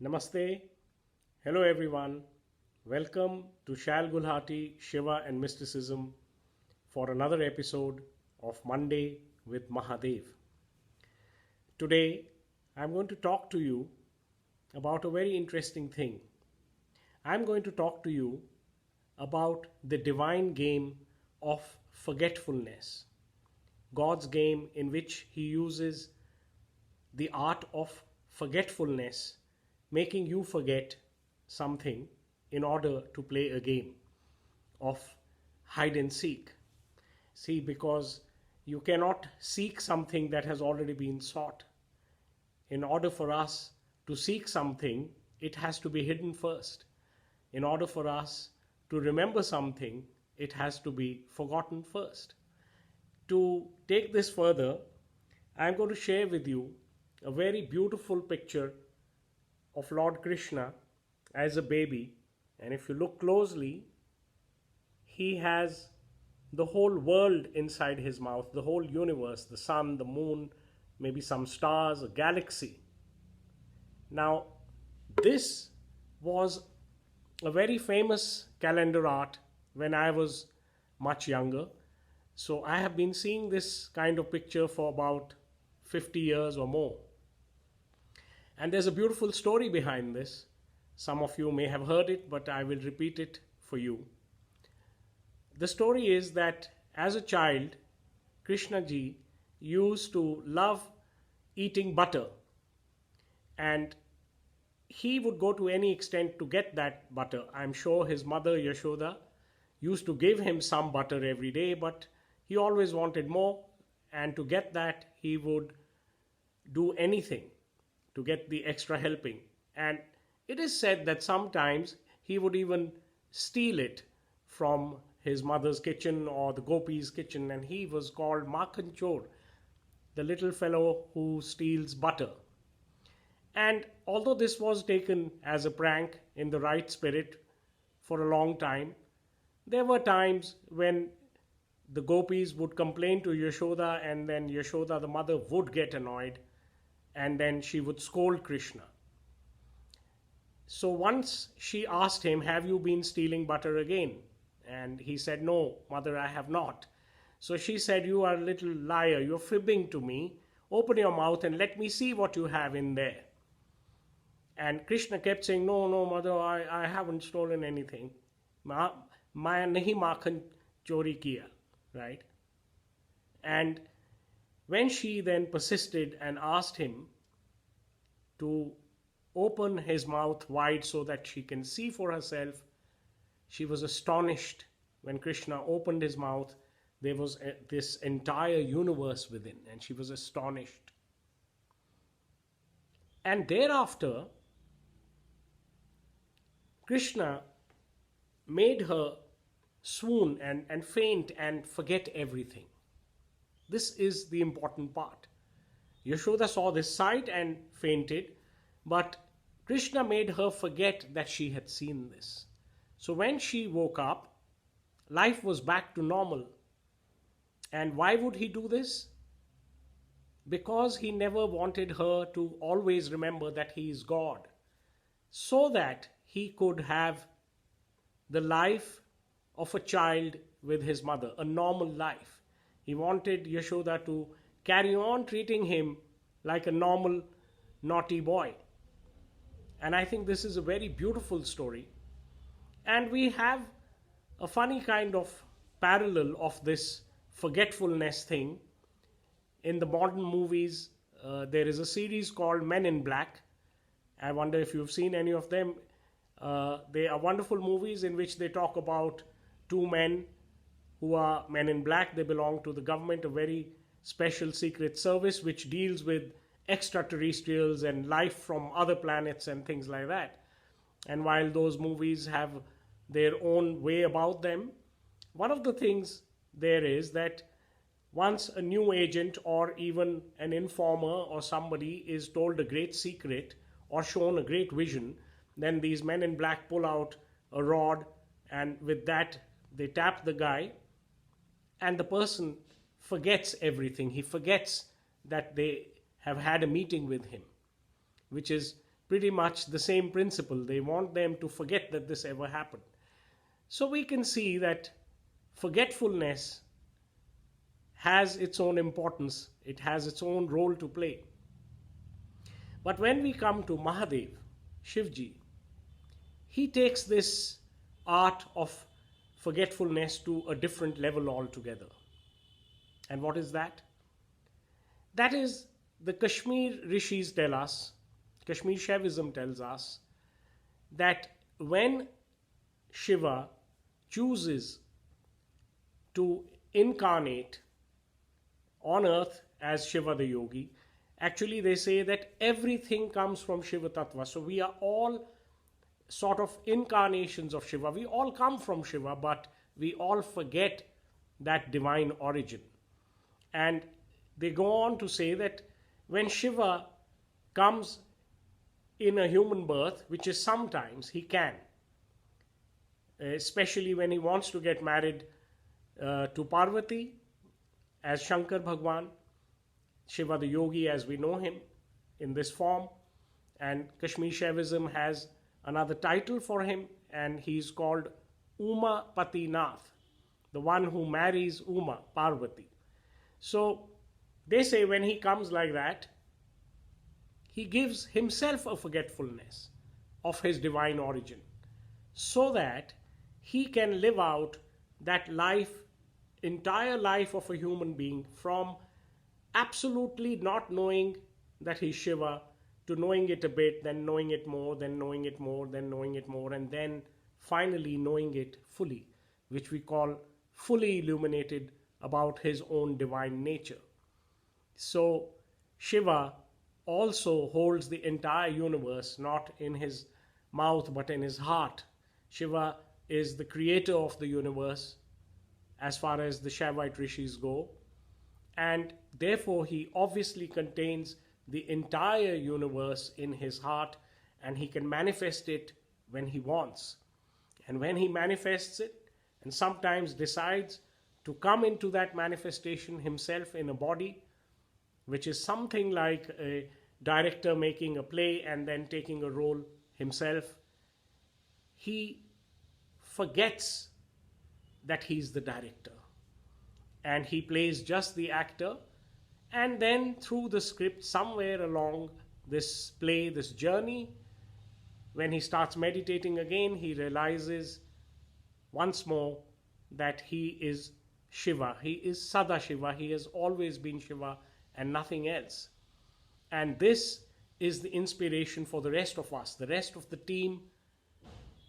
Namaste. Hello everyone. Welcome to Shal Gulhati, Shiva and Mysticism for another episode of Monday with Mahadev. Today I'm going to talk to you about a very interesting thing. I'm going to talk to you about the divine game of forgetfulness. God's game in which He uses the art of forgetfulness, making you forget something in order to play a game of hide and seek. See, because you cannot seek something that has already been sought. In order for us to seek something, it has to be hidden first. In order for us to remember something, it has to be forgotten first. To take this further, I'm going to share with you a very beautiful picture of Lord Krishna as a baby. And if you look closely, he has the whole world inside his mouth, the whole universe, the sun, the moon, maybe some stars, a galaxy. Now, this was a very famous calendar art when I was much younger. So I have been seeing this kind of picture for about 50 years or more. And there's a beautiful story behind this. Some of you may have heard it, but I will repeat it for you. The story is that as a child, Krishna ji used to love eating butter. And he would go to any extent to get that butter. I'm sure his mother Yashoda used to give him some butter every day, but he always wanted more. And to get that, he would do anything to get the extra helping. And it is said that sometimes he would even steal it from his mother's kitchen or the gopis' kitchen, and he was called Makhan Chor, the little fellow who steals butter. And although this was taken as a prank in the right spirit for a long time, there were times when the gopis would complain to Yashoda, and then Yashoda, the mother, would get annoyed, and then she would scold Krishna. So once she asked him, "Have you been stealing butter again?" And he said, "No, mother, I have not." So she said, "You are a little liar. You're fibbing to me. Open your mouth and let me see what you have in there." And Krishna kept saying, "No, no, mother, I haven't stolen anything. Main nahi makhan chori kiya," right? And when she then persisted and asked him to open his mouth wide so that she can see for herself, she was astonished. When Krishna opened his mouth, there was this entire universe within, and she was astonished. And thereafter, Krishna made her swoon and faint and forget everything. This is the important part. Yashoda saw this sight and fainted, but Krishna made her forget that she had seen this. So when she woke up, life was back to normal. And why would he do this? Because he never wanted her to always remember that he is God, so that he could have the life of a child with his mother, a normal life. He wanted Yashoda to carry on treating him like a normal, naughty boy. And I think this is a very beautiful story. And we have a funny kind of parallel of this forgetfulness thing. In the modern movies, there is a series called Men in Black. I wonder if you've seen any of them. They are wonderful movies in which they talk about two men who are men in black. They belong to the government, a very special secret service which deals with extraterrestrials and life from other planets and things like that. And while those movies have their own way about them, one of the things there is that once a new agent or even an informer or somebody is told a great secret or shown a great vision, then these men in black pull out a rod, and with that they tap the guy, and the person forgets everything. He forgets that they have had a meeting with him, which is pretty much the same principle. They want them to forget that this ever happened. So we can see that forgetfulness has its own importance, it has its own role to play. But when we come to Mahadev, Shivji, he takes this art of forgetfulness to a different level altogether. And what is that? That is, the Kashmir rishis tell us, Kashmir Shaivism tells us, that when Shiva chooses to incarnate on earth as Shiva the yogi, actually they say that everything comes from Shiva Tattva. So we are all sort of incarnations of Shiva. We all come from Shiva, but we all forget that divine origin. And they go on to say that when Shiva comes in a human birth, which is sometimes he can, especially when he wants to get married to Parvati as Shankar Bhagwan, Shiva the yogi as we know him in this form, and Kashmir Shaivism has another title for him, and he's called Uma Pati Nath, the one who marries Uma, Parvati. So they say when he comes like that, he gives himself a forgetfulness of his divine origin so that he can live out that life, entire life of a human being, from absolutely not knowing that he's Shiva to knowing it a bit, then knowing it more, then knowing it more, then knowing it more, and then finally knowing it fully, which we call fully illuminated about his own divine nature. So Shiva also holds the entire universe not in his mouth but in his heart. Shiva is the creator of the universe as far as the Shaivite rishis go, and therefore he obviously contains the entire universe in his heart, and he can manifest it when he wants. And when he manifests it, and sometimes decides to come into that manifestation himself in a body, which is something like a director making a play and then taking a role himself, he forgets that he's the director and he plays just the actor. And then through the script, somewhere along this play, this journey, when he starts meditating again, he realizes once more that he is Shiva. He is Sada Shiva. He has always been Shiva and nothing else. And this is the inspiration for the rest of us, the rest of the team,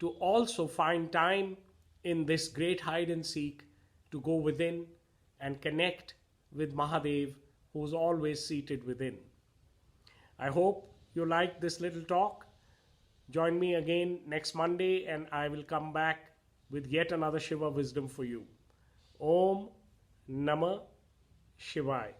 to also find time in this great hide and seek to go within and connect with Mahadev, who's always seated within. I hope you liked this little talk. Join me again next Monday and I will come back with yet another Shiva wisdom for you. Om Namah Shivaya.